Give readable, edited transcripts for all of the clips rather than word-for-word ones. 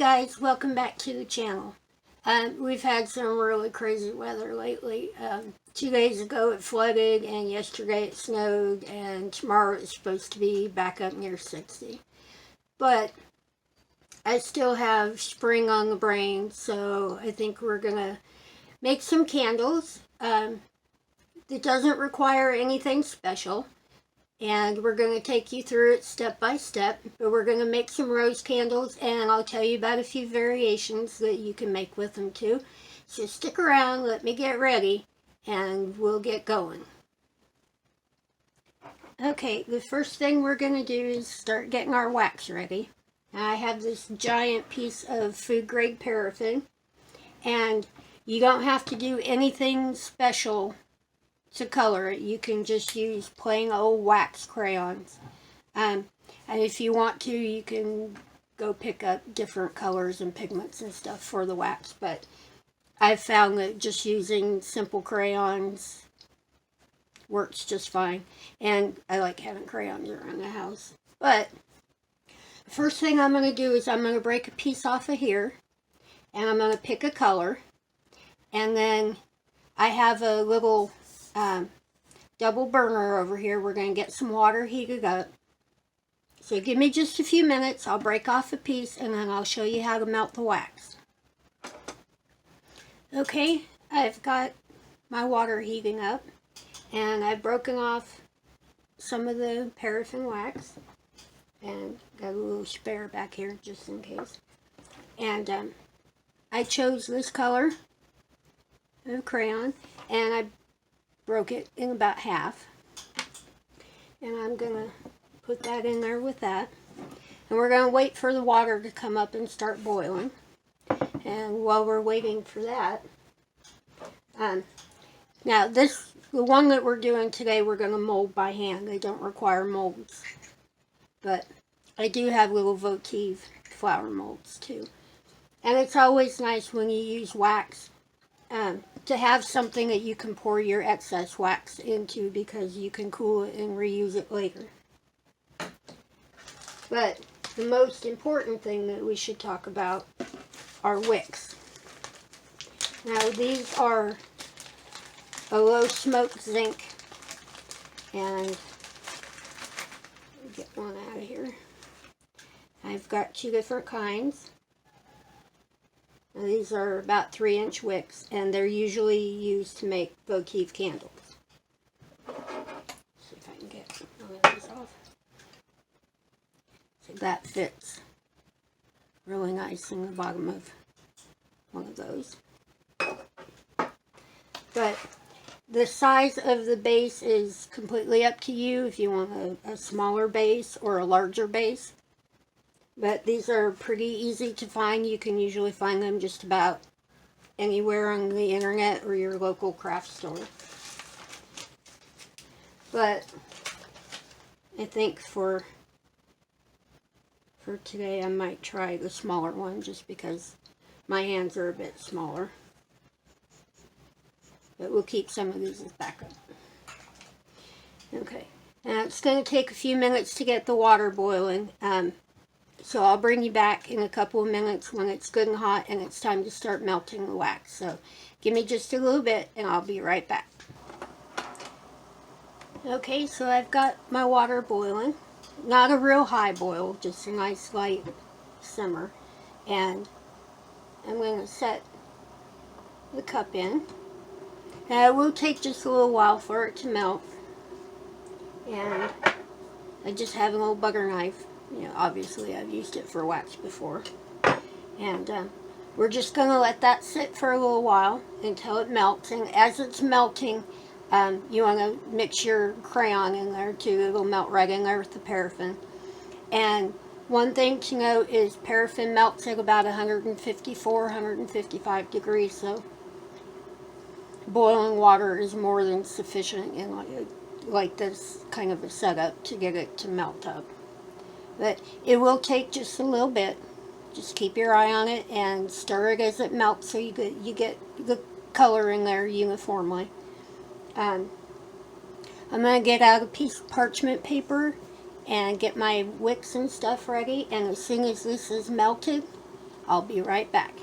guys, welcome back to the channel. We've had some really crazy weather lately. 2 days ago it flooded, and yesterday it snowed, and tomorrow it's supposed to be back up near 60. But I still have spring on the brain, so I think we're gonna make some candles. It doesn't require anything special, and we're going to take you through it step by step. But we're going to make some rose candles, and I'll tell you about a few variations that you can make with them too. So stick around, let me get ready, and we'll get going. Okay, the first thing we're going to do is start getting our wax ready. Now, I have this giant piece of food grade paraffin, and you don't have to do anything special to color it. You can just use plain old wax crayons, and if you want to, you can go pick up different colors and pigments and stuff for the wax, but I've found that just using simple crayons works just fine, and I like having crayons around the house. But the first thing I'm going to do is I'm going to break a piece off of here, and I'm going to pick a color, and then I have a little double burner over here. We're going to get some water heated up. So give me just a few minutes. I'll break off a piece and then I'll show you how to melt the wax. Okay, I've got my water heating up, and I've broken off some of the paraffin wax and got a little spare back here just in case. And I chose this color of crayon, and I broke it in about half, and I'm gonna put that in there with that, and we're gonna wait for the water to come up and start boiling. And while we're waiting for that, now the one that we're doing today, we're gonna mold by hand. They don't require molds, but I do have little votive flower molds too, and it's always nice when you use wax to have something that you can pour your excess wax into, because you can cool it and reuse it later. But the most important thing that we should talk about are wicks. Now, these are a low smoke zinc, and get one out of here. I've got 2 different kinds. Now, these are about 3-inch wicks, and they're usually used to make votive candles. See if I can get one of these off. So that fits really nice in the bottom of one of those. But the size of the base is completely up to you, if you want a smaller base or a larger base. But these are pretty easy to find. You can usually find them just about anywhere on the internet or your local craft store. But I think for today I might try the smaller one, just because my hands are a bit smaller. But we'll keep some of these as backup. Okay, now it's going to take a few minutes to get the water boiling. So I'll bring you back in a couple of minutes when it's good and hot and it's time to start melting the wax. So give me just a little bit and I'll be right back. Okay, so I've got my water boiling. Not a real high boil, just a nice light simmer. And I'm going to set the cup in. Now, it will take just a little while for it to melt. And I just have an old butter knife. You know, obviously I've used it for wax before. And we're just going to let that sit for a little while until it melts. And as it's melting, you want to mix your crayon in there too. It'll melt right in there with the paraffin. And one thing to note is paraffin melts at about 154, 155 degrees. So boiling water is more than sufficient in like this kind of a setup to get it to melt up. But it will take just a little bit. Just keep your eye on it and stir it as it melts so you get the color in there uniformly. I'm going to get out a piece of parchment paper and get my wicks and stuff ready, and as soon as this is melted, I'll be right back.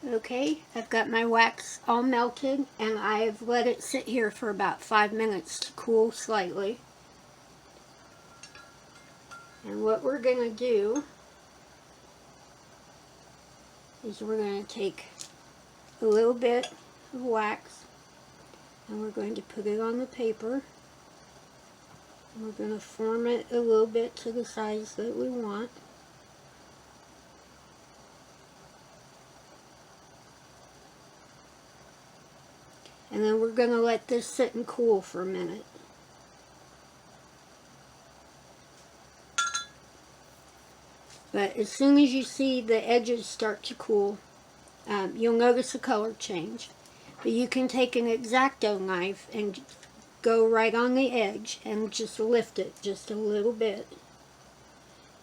Okay, I've got my wax all melted and I've let it sit here for about 5 minutes to cool slightly. And what we're going to do is we're going to take a little bit of wax and we're going to put it on the paper. And we're going to form it a little bit to the size that we want. And then we're going to let this sit and cool for a minute. But as soon as you see the edges start to cool, you'll notice a color change. But you can take an X-Acto knife and go right on the edge and just lift it just a little bit.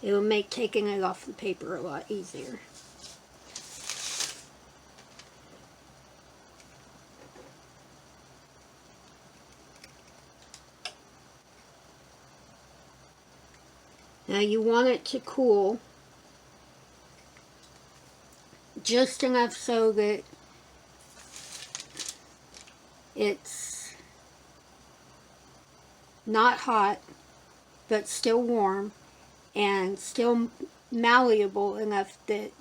It'll make taking it off the paper a lot easier. Now you want it to cool just enough so that it's not hot but still warm and still malleable enough that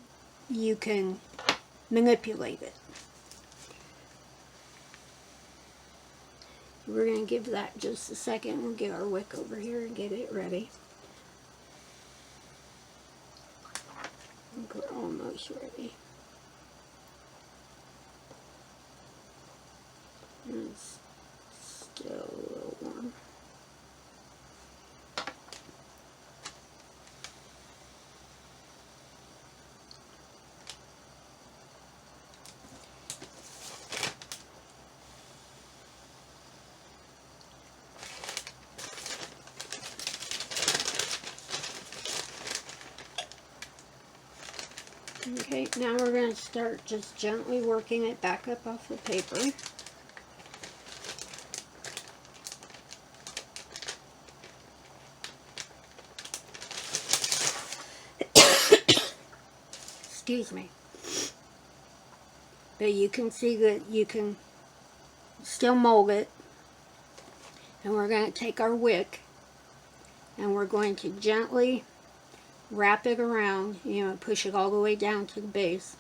you can manipulate it. We're going to give that just a second. We'll get our wick over here and get it ready. I think we're almost ready. It's still a little warm. Okay, now we're going to start just gently working it back up off the paper. Excuse me. But you can see that you can still mold it. And we're going to take our wick and we're going to gently wrap it around, push it all the way down to the base.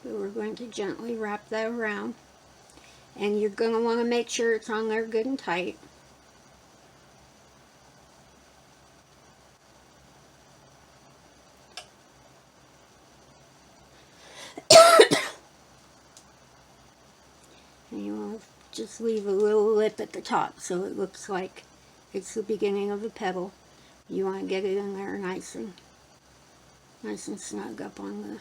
But we're going to gently wrap that around. And you're going to want to make sure it's on there good and tight. And you want to just leave a little lip at the top so it looks like it's the beginning of a petal. You want to get it in there nice and snug up on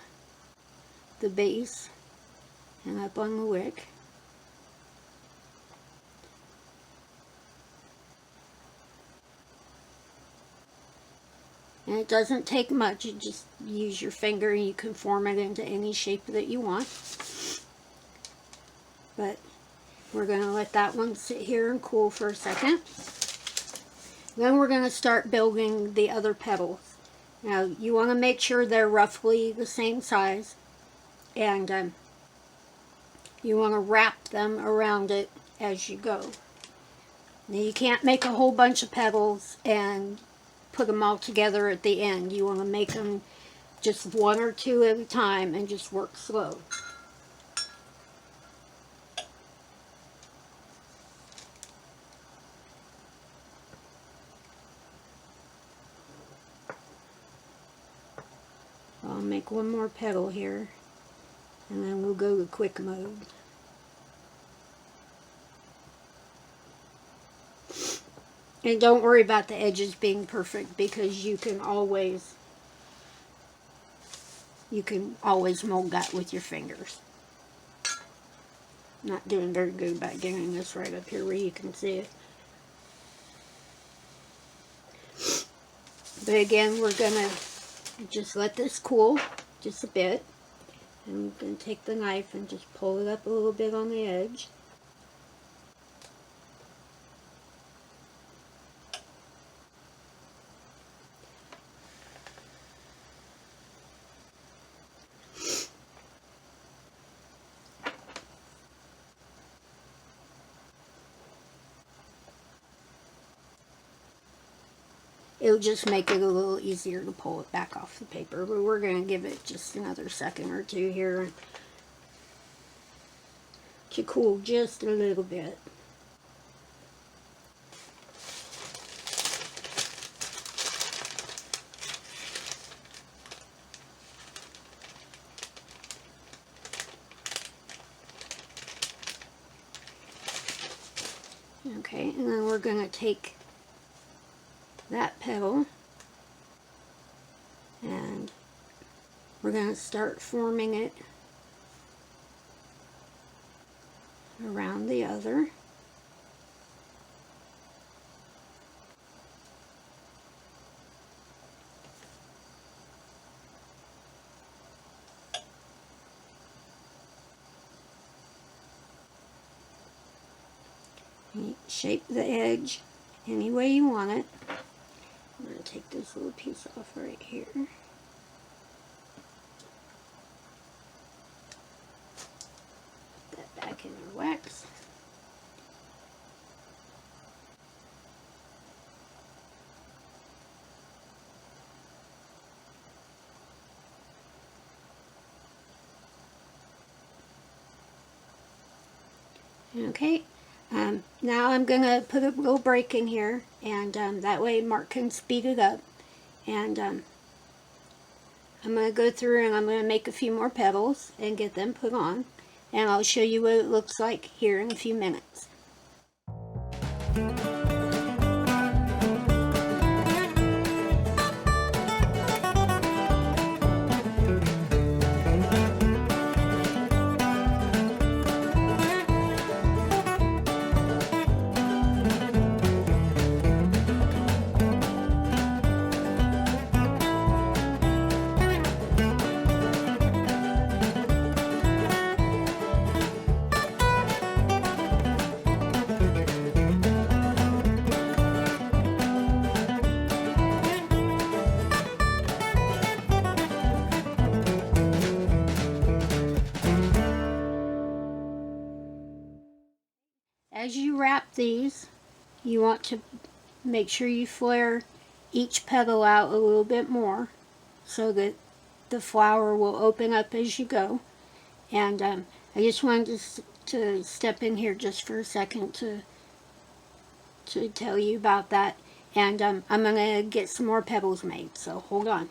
the base and up on the wick. And it doesn't take much. You just use your finger and you can form it into any shape that you want. But we're going to let that one sit here and cool for a second. Then we're going to start building the other petals. Now you want to make sure they're roughly the same size. And you want to wrap them around it as you go. Now you can't make a whole bunch of petals and put them all together at the end. You want to make them just one or two at a time and just work slow. I'll make one more petal here and then we'll go to quick mode. And don't worry about the edges being perfect because you can always mold that with your fingers. Not doing very good about getting this right up here where you can see it. But again, we're going to just let this cool just a bit. And I'm going to take the knife and just pull it up a little bit on the edge. it'll just make it a little easier to pull it back off the paper. But we're going to give it just another second or two here to cool just a little bit. Okay, and then we're going to take that petal and we're going to start forming it around the other. Shape the edge any way you want it. I'm going to take this little piece off right here. Put that back in our wax. Okay. Now I'm going to put a little break in here, and that way Mark can speed it up. And I'm going to go through and I'm going to make a few more petals and get them put on. And I'll show you what it looks like here in a few minutes. As you wrap these, you want to make sure you flare each petal out a little bit more so that the flower will open up as you go. And I just wanted to step in here just for a second to tell you about that. And I'm going to get some more petals made, so hold on.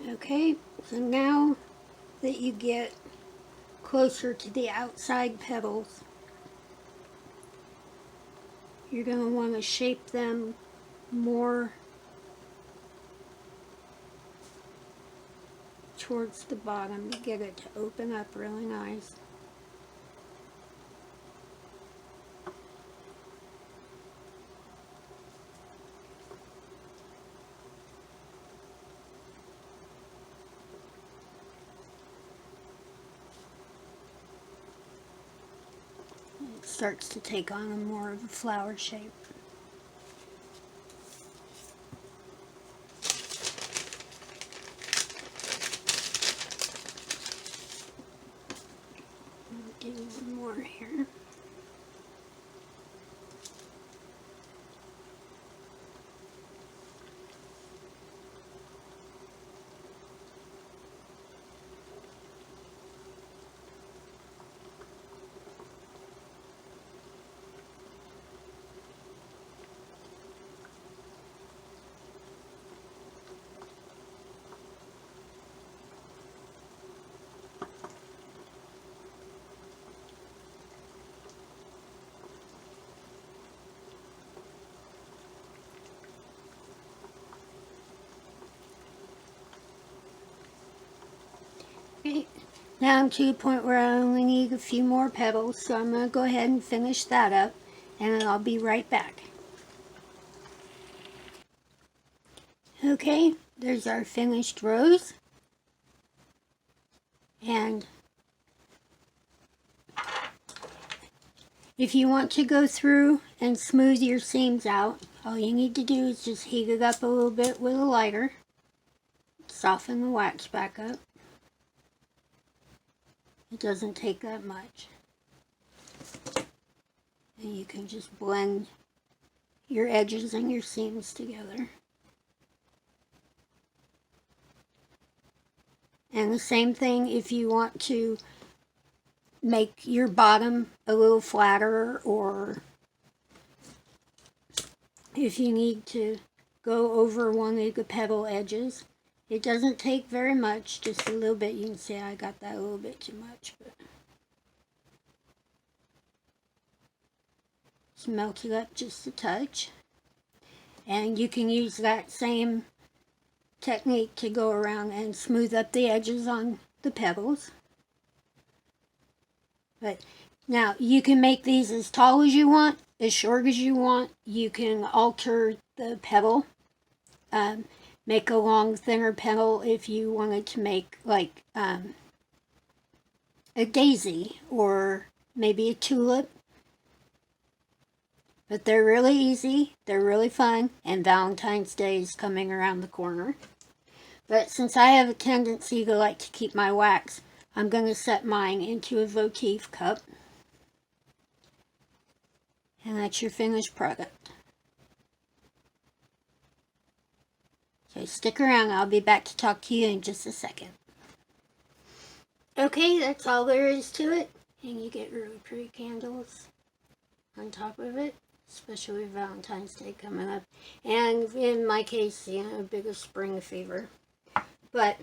Okay, so now that you get closer to the outside petals, you're going to want to shape them more towards the bottom to get it to open up really nice. starts to take on a more of a flower shape. I'll do one more here. Okay, now I'm to the point where I only need a few more petals, so I'm going to go ahead and finish that up, and then I'll be right back. Okay, there's our finished rose, and if you want to go through and smooth your seams out, all you need to do is just heat it up a little bit with a lighter, soften the wax back up. It doesn't take that much. And you can just blend your edges and your seams together. And the same thing if you want to make your bottom a little flatter, or if you need to go over one of the petal edges. It doesn't take very much, just a little bit. You can see I got that a little bit too much, but just melt it up just a touch. And you can use that same technique to go around and smooth up the edges on the petals. But now you can make these as tall as you want, as short as you want. You can alter the petal. Make a long, thinner petal if you wanted to make like a daisy or maybe a tulip. But they're really easy, they're really fun, and Valentine's Day is coming around the corner. But since I have a tendency to like to keep my wax, I'm going to set mine into a votive cup. And that's your finished product. So stick around, I'll be back to talk to you in just a second. Okay, that's all there is to it. And you get really pretty candles on top of it, especially Valentine's Day coming up. And in my case, you know, a bit of spring fever. But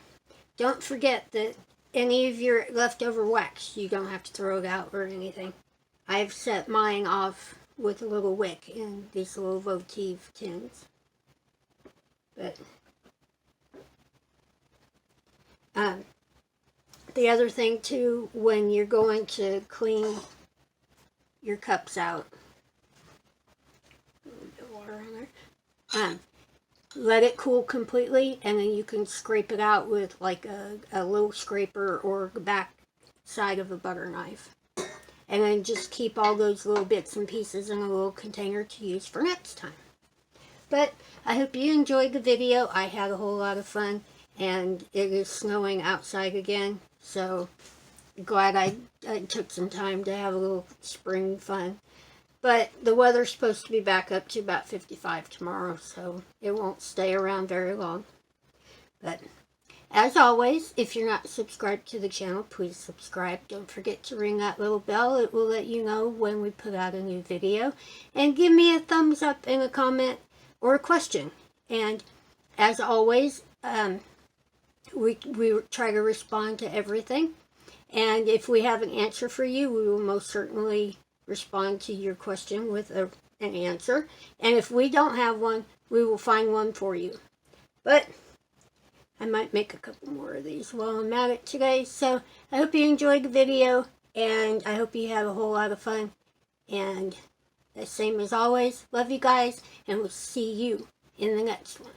don't forget that any of your leftover wax, you don't have to throw it out or anything. I've set mine off with a little wick in these little votive tins. But the other thing too, when you're going to clean your cups out, a little bit of water on there, let it cool completely, and then you can scrape it out with like a little scraper or the back side of a butter knife. And then just keep all those little bits and pieces in a little container to use for next time. But I hope you enjoyed the video. I had a whole lot of fun, and it is snowing outside again, so glad I took some time to have a little spring fun. But the weather's supposed to be back up to about 55 tomorrow, so it won't stay around very long. But as always, if you're not subscribed to the channel, please subscribe. Don't forget to ring that little bell. It will let you know when we put out a new video. And give me a thumbs up and a comment or a question. And as always, we try to respond to everything. And if we have an answer for you, we will most certainly respond to your question with an answer. And if we don't have one, we will find one for you. But I might make a couple more of these while I'm at it today. So I hope you enjoyed the video, and I hope you have a whole lot of fun. And the same as always, love you guys, and we'll see you in the next one.